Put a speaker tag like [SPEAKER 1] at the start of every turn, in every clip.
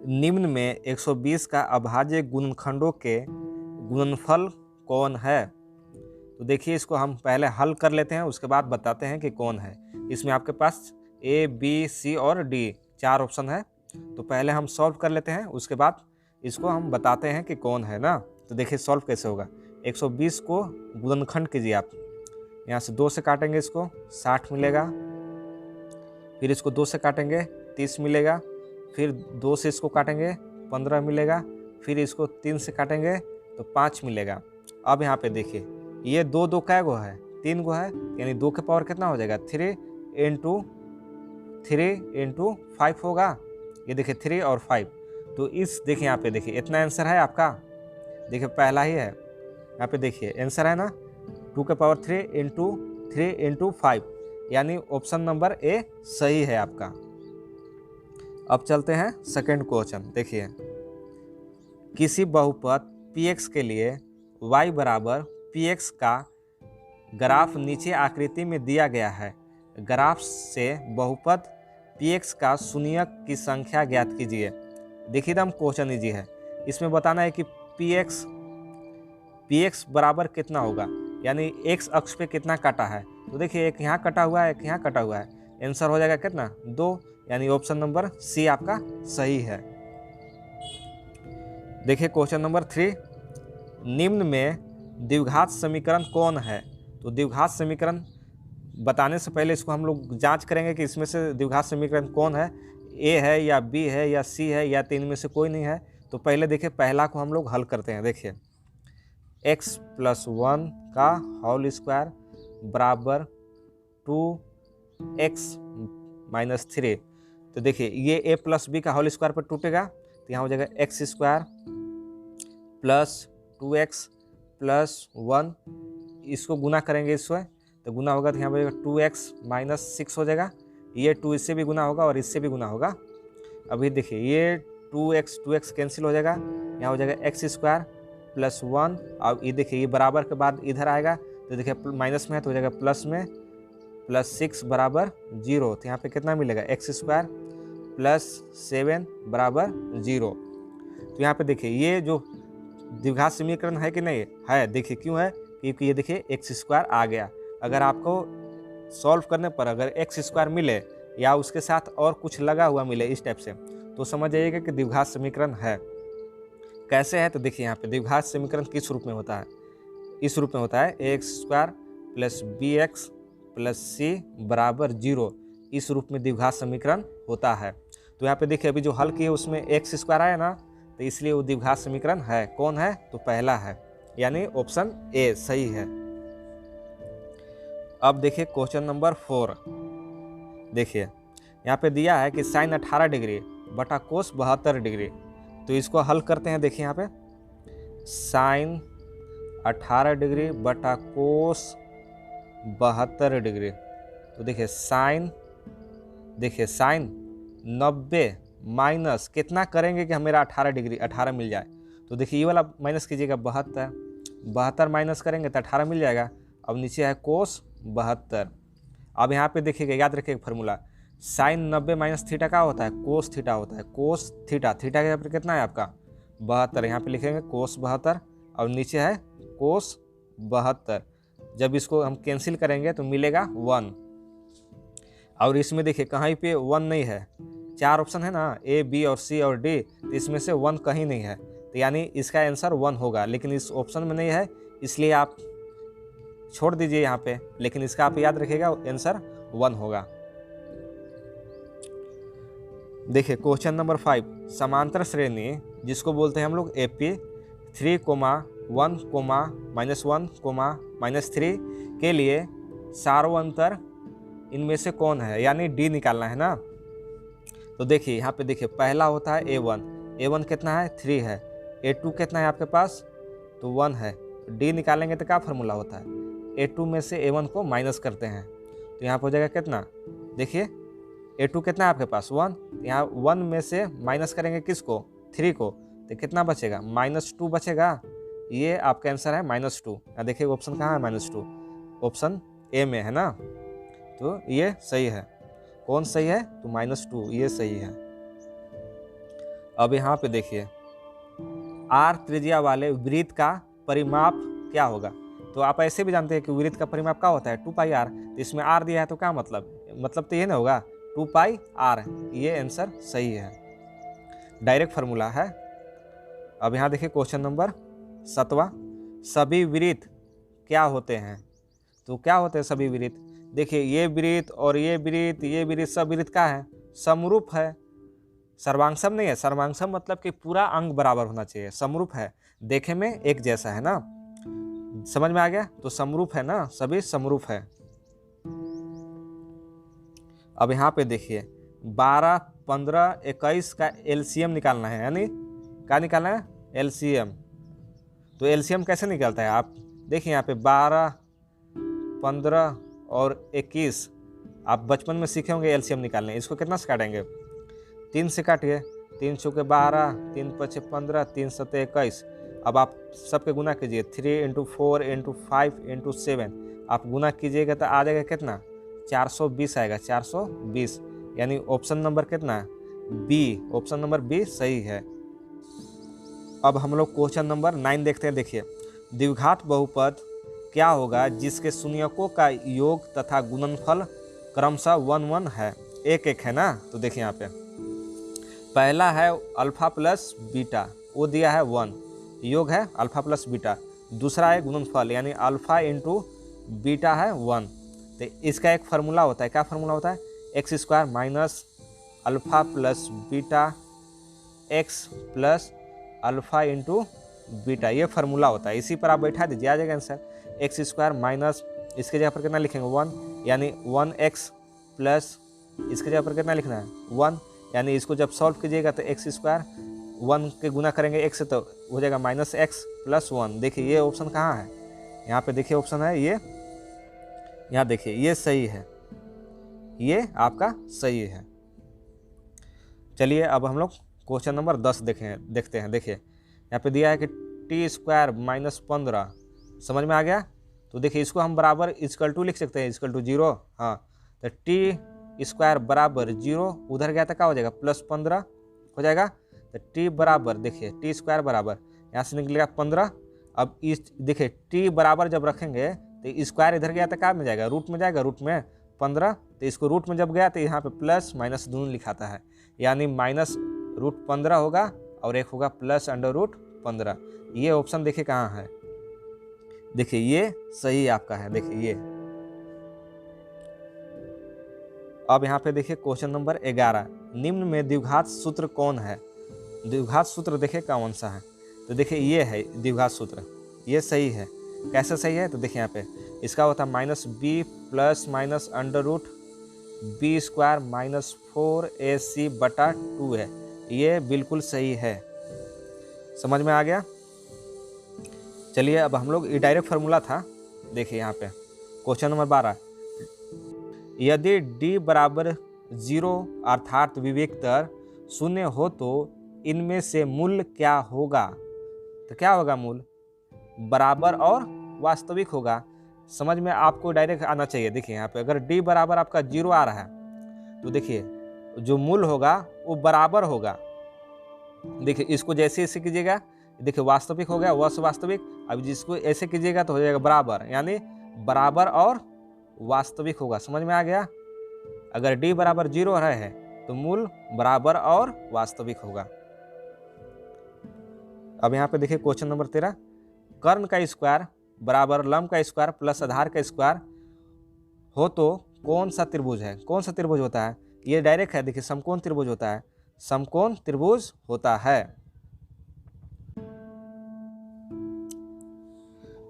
[SPEAKER 1] निम्न में 120 का अभाज्य गुणनखंडों के गुणनफल कौन है। तो देखिए इसको हम पहले हल कर लेते हैं, उसके बाद बताते हैं कि कौन है। इसमें आपके पास ए बी सी और डी 4 ऑप्शन है। तो पहले हम सॉल्व कर लेते हैं, उसके बाद इसको हम बताते हैं कि कौन है ना। तो देखिए सॉल्व कैसे होगा। 120 को गुणनखंड कीजिए आप। यहाँ से 2 से काटेंगे इसको 60 मिलेगा, फिर इसको 2 से काटेंगे 30 मिलेगा, फिर 2 से इसको काटेंगे 15 मिलेगा, फिर इसको 3 से काटेंगे तो 5 मिलेगा। अब यहाँ पे देखिए ये 2 कै गो है, 3 गो है, यानी 2 के पावर कितना हो जाएगा 3 इंटू 5 होगा। ये देखिए 3 और 5। तो इस देखिए यहाँ पे देखिए इतना आंसर है आपका। देखिए पहला ही है, यहाँ पे देखिए आंसर है ना 2 के पावर 3 इंटू 5, यानी ऑप्शन नंबर ए सही है आपका। अब चलते हैं सेकंड क्वेश्चन। देखिए किसी बहुपद px के लिए y बराबर px का ग्राफ नीचे आकृति में दिया गया है। ग्राफ से बहुपद px का शून्यक की संख्या ज्ञात कीजिए। देखिए एकदम क्वेश्चन इजी है। इसमें बताना है कि px बराबर कितना होगा, यानी x अक्ष पे कितना काटा है। तो देखिए एक यहाँ कटा हुआ है, एक यहाँ कटा हुआ है, आंसर हो जाएगा कितना 2, यानी ऑप्शन नंबर सी आपका सही है। देखिए क्वेश्चन नंबर 3, निम्न में द्विघात समीकरण कौन है। तो द्विघात समीकरण बताने से पहले इसको हम लोग जांच करेंगे कि इसमें से द्विघात समीकरण कौन है, ए है या बी है या सी है या 3 में से कोई नहीं है। तो पहले देखिए पहला को हम लोग हल करते हैं। देखिए x + 1 का होल स्क्वायर बराबर 2x - 3। तो देखिए ये a + b का होल स्क्वायर पर टूटेगा, तो यहाँ हो जाएगा x² + 2x + 1। इसको गुना करेंगे इससे, तो गुना होगा तो यहाँ पर 2x - 6 हो जाएगा। ये 2 इससे भी गुना होगा और इससे भी गुना होगा। अभी देखिए ये 2x कैंसिल हो जाएगा, यहाँ हो जाएगा x² + 1। अब ये देखिए ये बराबर के बाद इधर आएगा, तो देखिए माइनस में है तो हो जाएगा प्लस में, +6 बराबर 0। तो यहाँ पे कितना मिलेगा x² + 7 बराबर 0। तो यहाँ पे देखिए ये जो द्विघात समीकरण है कि नहीं है, देखिए क्यों है, क्योंकि ये देखिए x² आ गया। अगर आपको सॉल्व करने पर अगर x² मिले या उसके साथ और कुछ लगा हुआ मिले इस टाइप से, तो समझ जाइएगा कि द्विघात समीकरण है। कैसे है, तो देखिए यहाँ पे द्विघात समीकरण किस रूप में होता है, इस रूप में होता है ax² + bx + c बराबर 0। इस रूप में द्विघात समीकरण होता है। तो यहाँ पे देखिए अभी जो हल किए उसमें x² आया ना, तो इसलिए वो द्विघात समीकरण है। कौन है, तो पहला है, यानी ऑप्शन ए सही है। अब देखिए क्वेश्चन नंबर 4। देखिए यहाँ पे दिया है कि sin 18 डिग्री बटा cos 72 डिग्री। तो इसको हल करते हैं। देखिए यहाँ पे sin 18 डिग्री बटा cos 72 डिग्री। तो देखिए sin 90 माइनस कितना करेंगे कि मेरा 18 डिग्री 18 मिल जाए। तो देखिए ये वाला माइनस कीजिएगा 72 माइनस करेंगे तो 18 मिल जाएगा। अब नीचे है cos 72। अब यहाँ पे देखिएगा, याद रखिएगा फार्मूला, sin 90 माइनस थीटा का होता है cos थीटा होता है। cos थीटा का यहाँ पर कितना है आपका 72, यहाँ पे लिखेंगे cos 72 और नीचे है cos 72। जब इसको हम कैंसिल करेंगे तो मिलेगा 1। और इसमें देखिए कहीं पे 1 नहीं है, 4 ऑप्शन है ना, ए बी और सी और डी, तो इसमें से 1 कहीं नहीं है, तो यानी इसका आंसर 1 होगा। लेकिन इस ऑप्शन में नहीं है, इसलिए आप छोड़ दीजिए यहाँ पे, लेकिन इसका आप याद रखिएगा आंसर 1 होगा। देखिए क्वेश्चन नंबर 5, समांतर श्रेणी जिसको बोलते हैं हम लोग AP 3, 1, -1, -3 के लिए सार्वंतर इनमें से कौन है, यानी डी निकालना है ना। तो देखिए यहाँ पे देखिए पहला होता है A1 कितना है 3 है, A2 कितना है आपके पास तो 1 है। डी निकालेंगे तो क्या फार्मूला होता है, A2 में से A1 को माइनस करते हैं, तो यहाँ पर हो जाएगा कितना, देखिए A2 कितना है आपके पास 1, यहाँ 1 में से माइनस करेंगे किसको 3 को, तो कितना बचेगा -2 बचेगा। ये आपका आंसर है -2। यहाँ देखिए ऑप्शन कहाँ है -2, ऑप्शन ए में है ना, तो ये सही है। कौन सही है, तो -2 ये सही है। अब यहाँ पे देखिए r त्रिज्या वाले वृत्त का परिमाप क्या होगा। तो आप ऐसे भी जानते हैं कि वृत्त का परिमाप क्या होता है 2 पाई r। तो इसमें r दिया है तो क्या मतलब तो ये ना होगा 2 पाई r। ये आंसर सही है, डायरेक्ट फार्मूला है। अब यहाँ देखिए क्वेश्चन नंबर 7वां, सभी वृत्त क्या होते हैं। तो क्या होते हैं सभी वृत्त, देखिए ये वृत्त और ये वृत्त सब वृत्त का है, समरूप है। सर्वांगसम नहीं है, सर्वांगसम मतलब कि पूरा अंग बराबर होना चाहिए। समरूप है, देखे में एक जैसा है ना, समझ में आ गया। तो समरूप है ना, सभी समरूप है। अब यहाँ पे देखिए 12, 15, 21 का एलसीएम निकालना है, यानी क्या निकालना है, एलसीएम। तो एलसीएम कैसे निकलता है, आप देखिए यहाँ पे 12, 15 और 21 आप बचपन में सीखे होंगे एलसीएम निकालने। इसको कितना से काटेंगे, 3 से काटिए, 3 चौके 12, 3 पचे 15, 3 सते 21। अब आप सबके गुना कीजिए, 3 × 4 × 5 × 7 आप गुना कीजिएगा तो आ जाएगा कितना, 420 आएगा, 420। यानी ऑप्शन नंबर कितना है, बी, ऑप्शन नंबर बी सही है। अब हम लोग क्वेश्चन नंबर 9 देखते हैं। देखिए द्विघात बहुपद क्या होगा जिसके शून्यकों का योग तथा गुणनफल क्रमशः 1 1 है, 1 1 है ना। तो देखिए यहाँ पे पहला है अल्फा प्लस बीटा, वो दिया है 1, योग है अल्फा प्लस बीटा। दूसरा है गुणनफल यानी अल्फा इंटू बीटा है 1। तो इसका एक फार्मूला होता है, क्या फार्मूला होता है, x² minus alpha plus beta x plus alpha into beta, ये फार्मूला होता है। इसी पर आप बैठा दीजिए, आ जाएगा आंसर। x² माइनस इसके जगह पर कितना लिखेंगे 1, यानी 1x प्लस इसके जगह पर कितना लिखना है 1, यानी इसको जब सॉल्व कीजिएगा तो x² 1 के गुना करेंगे x से तो हो जाएगा -x प्लस 1। देखिए ये ऑप्शन कहाँ है, यहाँ पे देखिए ऑप्शन है ये, यहाँ देखिए ये सही है, ये आपका सही है। चलिए अब हम लोग क्वेश्चन नंबर 10 देखते हैं। देखिए यहाँ पे दिया है कि t² माइनस 15, समझ में आ गया। तो देखिए इसको हम बराबर इक्वल टू लिख सकते हैं, इक्वल टू 0। हाँ तो t² बराबर 0, उधर गया तो क्या हो जाएगा +15 हो जाएगा। तो t बराबर देखिए t² बराबर यहाँ से निकलेगा 15। अब इस देखिए t बराबर जब रखेंगे तो स्क्वायर इधर गया तो क्या में जाएगा, रूट में जाएगा, रूट में 15। तो इसको रूट में जब गया तो यहाँ पे प्लस माइनस दोनों लिखाता है, यानी -√15 होगा और एक होगा +√15। ये ऑप्शन देखिए कहाँ है, देखिए ये सही आपका है, देखिए ये। अब यहाँ पे देखिए क्वेश्चन नंबर 11, निम्न में द्विघात सूत्र कौन है। द्विघात सूत्र देखिए कौन सा है, तो देखिए ये है द्विघात सूत्र, ये सही है। कैसे सही है, तो देखिए यहाँ पे इसका होता है -b plus minus √b² minus 4ac/2 है, ये बिल्कुल सही है, समझ में आ गया। चलिए अब हम लोग ये डायरेक्ट फार्मूला था, देखिए यहाँ पे क्वेश्चन नंबर 12, यदि d बराबर 0 अर्थात विवेकतर 0 हो तो इनमें से मूल क्या होगा। तो क्या होगा, मूल बराबर और वास्तविक होगा। समझ में आपको डायरेक्ट आना चाहिए। देखिए यहाँ पे अगर d बराबर आपका 0 आ रहा है तो देखिए जो मूल होगा वो बराबर होगा। देखिए इसको जैसे ऐसे कीजिएगा, देखिए वास्तविक हो गया, वास्तविक। अब जिसको ऐसे कीजिएगा तो हो जाएगा बराबर, यानी बराबर और वास्तविक होगा, समझ में आ गया। अगर d बराबर 0 रहे है तो मूल बराबर और वास्तविक होगा। अब यहाँ पे देखिए क्वेश्चन नंबर 13, कर्ण का स्क्वायर बराबर लंब का स्क्वायर प्लस आधार का स्क्वायर हो तो कौन सा त्रिभुज है। कौन सा त्रिभुज होता है, ये डायरेक्ट है, देखिए समकोण त्रिभुज होता है, समकोण त्रिभुज होता है।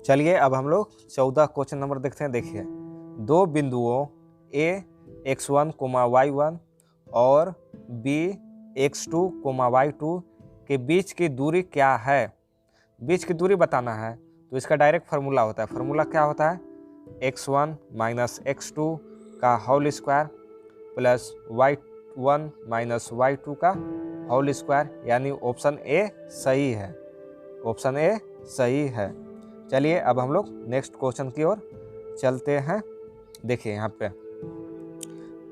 [SPEAKER 1] चलिए अब हम लोग 14 क्वेश्चन नंबर देखते हैं। देखिए दो बिंदुओं a x1, y1 और b x2, y2 के बीच की दूरी क्या है। बीच की दूरी बताना है तो इसका डायरेक्ट फार्मूला होता है। फार्मूला क्या होता है, x1 माइनस x2 का whole square plus y1 minus y2 का होल स्क्वायर, यानी ऑप्शन ए सही है, ऑप्शन ए सही है। चलिए अब हम लोग नेक्स्ट क्वेश्चन की ओर चलते हैं। देखिए यहाँ पे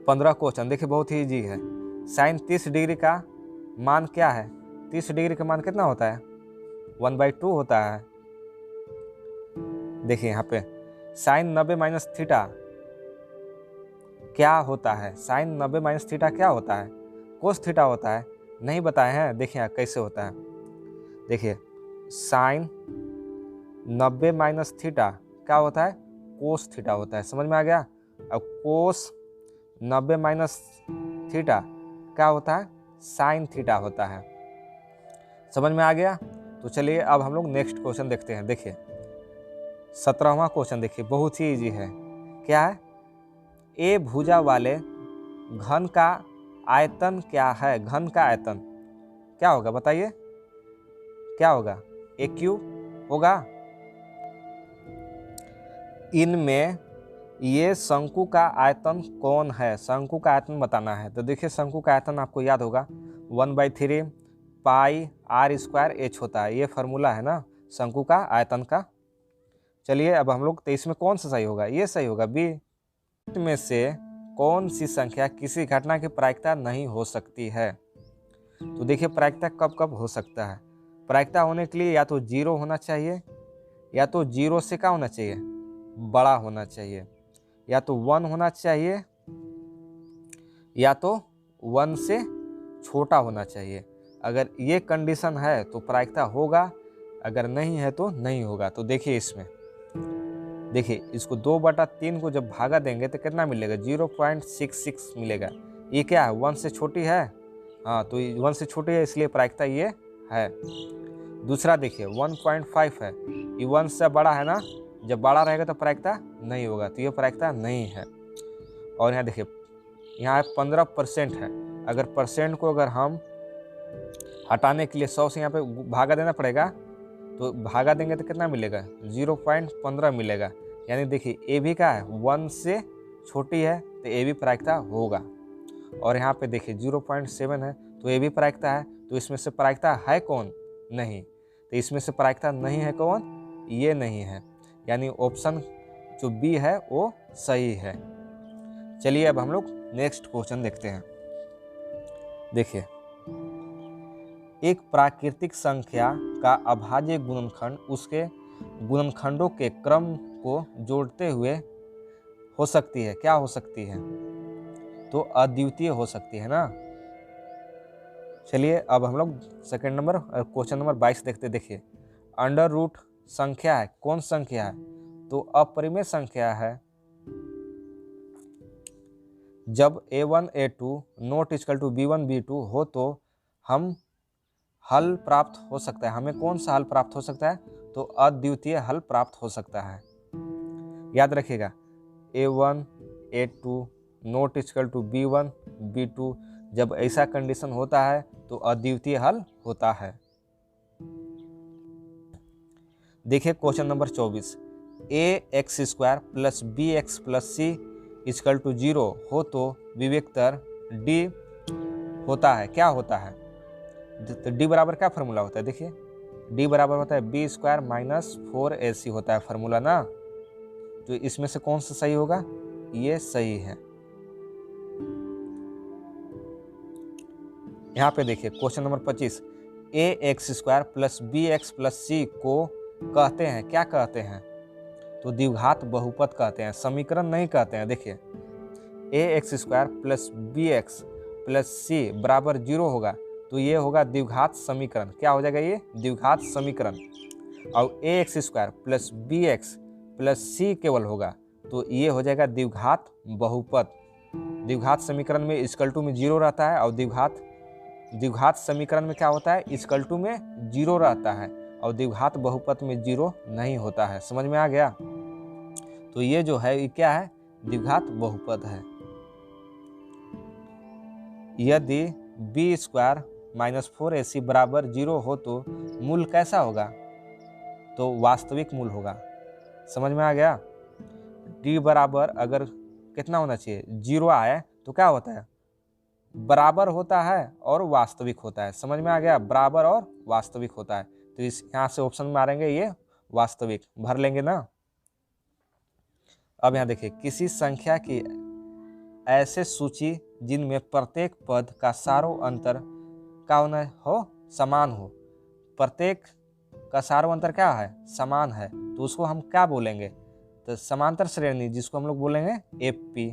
[SPEAKER 1] 15 क्वेश्चन, देखिए बहुत ही इजी है। साइन 30 डिग्री का मान क्या है, 30 डिग्री का मान कितना होता है? 1/2 होता है। देखिए यहाँ पे साइन 90 माइनस थीटा क्या होता है? साइन 90 माइनस थीटा क्या होता है? कोस थीटा होता है। नहीं बताए हैं, देखिए कैसे होता है। देखिए साइन 90 माइनस थीटा क्या होता है? कोस थीटा होता है। समझ में आ गया? अब कोस 90 माइनस थीटा क्या होता है? साइन थीटा होता है। समझ में आ गया? तो चलिए अब हम लोग नेक्स्ट क्वेश्चन देखते हैं। देखिए 17वां क्वेश्चन देखिए, बहुत ही इजी है। क्या है? ए भुजा वाले घन का आयतन क्या है? घन का आयतन क्या होगा बताइए? क्या होगा? ए क्यूब होगा। इनमें ये शंकु का आयतन कौन है? शंकु का आयतन बताना है। तो देखिए शंकु का आयतन आपको याद होगा 1/3 पाई आर स्क्वायर एच होता है। ये फार्मूला है ना शंकु का आयतन का। चलिए अब हम लोग 23 में कौन सा सही होगा? ये सही होगा बी। में से कौन सी संख्या किसी घटना की प्रायिकता नहीं हो सकती है? तो देखिए प्रायिकता कब कब हो सकता है? प्रायिकता होने के लिए या तो 0 होना चाहिए, या तो 0 से क्या होना चाहिए? बड़ा होना चाहिए, या तो 1 होना चाहिए, या तो 1 से छोटा होना चाहिए। अगर ये कंडीशन है तो प्रायिकता होगा, अगर नहीं है तो नहीं होगा। तो देखिए इसमें देखिए इसको 2/3 को जब भागा देंगे तो कितना मिलेगा? 0.66 मिलेगा। ये क्या है? 1 से छोटी है। हाँ तो 1 से छोटी है इसलिए प्रायिकता ये है। दूसरा देखिए 1.5 है, ये 1 से बड़ा है ना, जब बड़ा रहेगा तो प्रायिकता नहीं होगा, तो ये प्रायिकता नहीं है। और यहाँ देखिए यहाँ 15% है। अगर परसेंट को अगर हम हटाने के लिए 100 से यहाँ पे भागा देना पड़ेगा, तो भागा देंगे तो कितना मिलेगा? 0.15 मिलेगा। यानी देखिए ए भी क्या है? 1 से छोटी है तो ए भी प्रायिकता होगा। और यहाँ पे देखिए 0.7 है तो ए भी प्रायिकता है। तो इसमें से प्रायिकता है कौन? नहीं। तो इसमें से प्रायिकता नहीं है कौन? ये नहीं है। यानी ऑप्शन जो बी है वो सही है। चलिए अब हम लोग नेक्स्ट क्वेश्चन देखते हैं। देखिए एक प्राकृतिक संख्या का अभाज्य गुणनखंड उसके गुणनखंडों के क्रम को जोड़ते हुए हो सकती है। क्या हो सकती है? तो अद्वितीय हो सकती है ना। चलिए अब हम लोग सेकंड नंबर क्वेश्चन नंबर 22 देखते। देखिए अंडर रूट संख्या है, कौन संख्या है? तो अपरिमेय संख्या है। जब a1 a2 not equal to b1 b2 हो तो हम हल प्राप्त हो सकता है। हमें कौन सा हल प्राप्त हो सकता है? तो अद्वितीय हल प्राप्त हो सकता है। याद रखिएगा a1 a2 not equal to b1 b2, जब ऐसा कंडीशन होता है तो अद्वितीय हल होता है। देखिए question number 24, ax² plus bx plus c equal to 0 हो तो विवेकतर d होता है। क्या होता है? तो d बराबर क्या फार्मूला होता है? देखिए d बराबर होता है b² माइनस 4ac होता है फार्मूला ना। तो इसमें से कौन सा सही होगा? ये सही है। यहाँ पे देखिए question number 25, ax² plus bx plus c को कहते हैं, क्या कहते हैं? तो द्विघात बहुपद कहते हैं, समीकरण नहीं कहते हैं। देखिए ax² plus bx plus c बराबर 0 होगा तो ये होगा द्विघात समीकरण। क्या हो जाएगा? ये द्विघात समीकरण। और ax² plus bx plus c केवल होगा तो ये हो जाएगा द्विघात बहुपद। द्विघात समीकरण में इक्वल टू में 0 रहता है, और द्विघात समीकरण में क्या होता है? इक्वल टू में 0 रहता है, और द्विघात बहुपद में 0 नहीं होता है। समझ में आ गया? तो ये जो है ये क्या है? द्विघात बहुपद है। यदि b² माइनस 4ac बराबर 0 हो तो मूल कैसा होगा? तो वास्तविक मूल होगा। समझ में आ गया? d बराबर अगर कितना होना चाहिए? 0 आए तो क्या होता है? बराबर होता है और वास्तविक होता है। समझ में आ गया? बराबर और वास्तविक होता है। तो इस यहाँ से ऑप्शन मारेंगे ये वास्तविक भर लेंगे ना। अब यहाँ देखिए किसी संख्या की ऐसे सूची जिनमें प्रत्येक पद का सारो अंतर का होना हो समान हो, प्रत्येक का सार्वंतर क्या है, समान है, तो उसको हम क्या बोलेंगे, तो समांतर श्रेणी, जिसको हम लोग बोलेंगे एपी।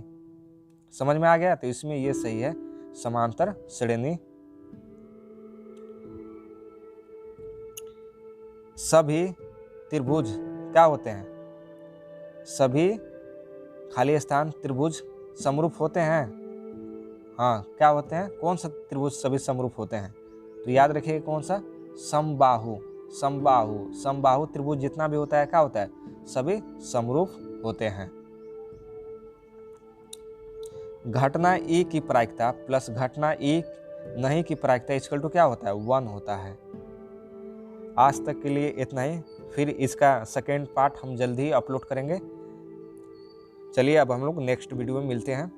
[SPEAKER 1] समझ में आ गया? तो इसमें ये सही है, समांतर श्रेणी। सभी त्रिभुज क्या होते हैं, सभी खाली स्थान त्रिभुज समरूप होते हैं। हाँ, क्या होते हैं, कौन सा त्रिभुज सभी समरूप होते हैं, तो याद रखिए कौन सा, समबाहु। समबाहु, समबाहु त्रिभुज जितना भी होता है क्या होता है, सभी समरूप होते हैं। घटना ई की प्रायिकता प्लस घटना ई नहीं की प्रायिकता इक्वल टू क्या होता है, 1 होता है। आज तक के लिए इतना ही, फिर इसका सेकेंड पार्ट हम जल्दी ही अपलोड करेंगे। चलिए अब हम लोग नेक्स्ट वीडियो में मिलते हैं।